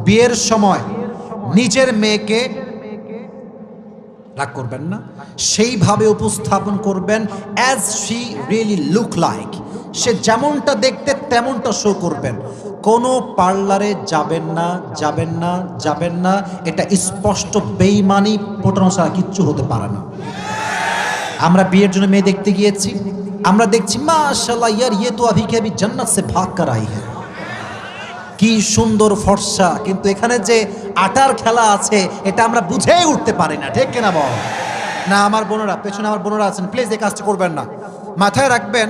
বিয়ের সময় নিজের মেয়েকে, রাগ করবেন না, সেইভাবে উপস্থাপন করবেন as she really look like, সে যেমনটা দেখতে তেমনটা শো করবেন। কোনো পার্লারে যাবেন না, যাবেন না, যাবেন না, এটা স্পষ্ট বেঈমানি, পটানো ছাড়া কিচ্ছু হতে পারে না। আমরা বিয়ের জন্য মেয়ে দেখতে গিয়েছি, আমরা দেখছি মাশাআল্লাহ ইয়ার ইয়ে তো আভি কে আভি জান্নাত সে ভাগ কর আই হ্যায়, কি সুন্দর ফর্সা, কিন্তু এখানে যে আটার খেলা আছে এটা আমরা বুঝেই উঠতে পারি না। ঠিক কিনা বল? না আমার বোনেরা, পেছনে আমার বোনেরা আছেন, প্লিজ এই কাজটা করবেন না। মাথায় রাখবেন,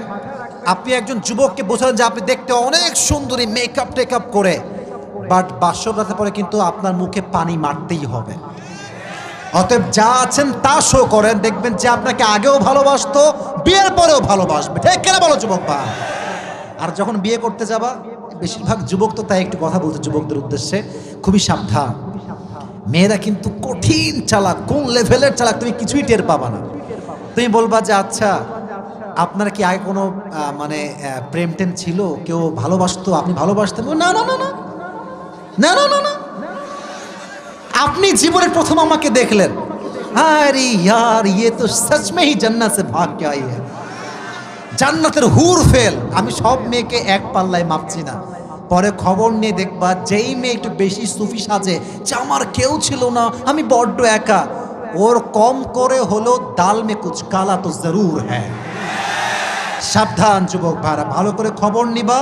আপনি একজন যুবককে বোঝান যে আপনি দেখতে অনেক সুন্দরী, মেকআপ টেকআপ করে, বাট বাসর রাতে পরে কিন্তু আপনার মুখে পানি মারতেই হবে। অতএব যা আছেন তা শো করেন, দেখবেন যে আপনাকে আগেও ভালোবাসতো, বিয়ের পরেও ভালোবাসবে। ঠিক কিনা বলো যুবক ভাই? আর যখন বিয়ে করতে যাবা, বেশিরভাগ যুবক তো তাই, একটু কথা বলতে যুবকদের উদ্দেশ্যে, খুবই সাবধান। মেয়েরা কিন্তু কঠিন চালাক, কোন লেভেলের চালাক তুমি কিছুই টের পাবা না। তুমি বলবা যে আচ্ছা আপনার কি আগে কোনো মানে প্রেম টেম ছিল, কেউ ভালোবাসতো, আপনি ভালোবাসতেন? না না না না না না না না, আপনি জীবনের প্রথম আমাকে দেখলেন, আরে ইয়ার ইয়ে তো সচ মে হি জান্নাত সে ভাগ কে আই হ্যায়, জান্নাতের হুর ফেল। আমি সব মেয়েকে এক পাল্লায় মাপছি না, পরে খবর নিয়ে দেখবা যেই মেয়ে একটু বেশি সুফি সাজে যে আমার কেউ ছিল না, আমি বড্ড একা, ওর কম করে হলো দাল মে কুছ কালা তো জরুর হ্যায়। সাবধান যুবক ভাইরা, ভালো করে খবর নিবা,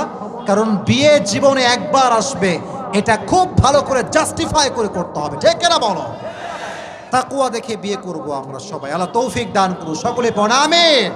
কারণ বিয়ে জীবনে একবার আসবে, এটা খুব ভালো করে জাস্টিফাই করে করতে হবে। ঠিক কিনা বলো? তাকওয়া দেখে বিয়ে করব আমরা সবাই। আল্লাহ তৌফিক দান করুন, সকলে পড়া আমিন।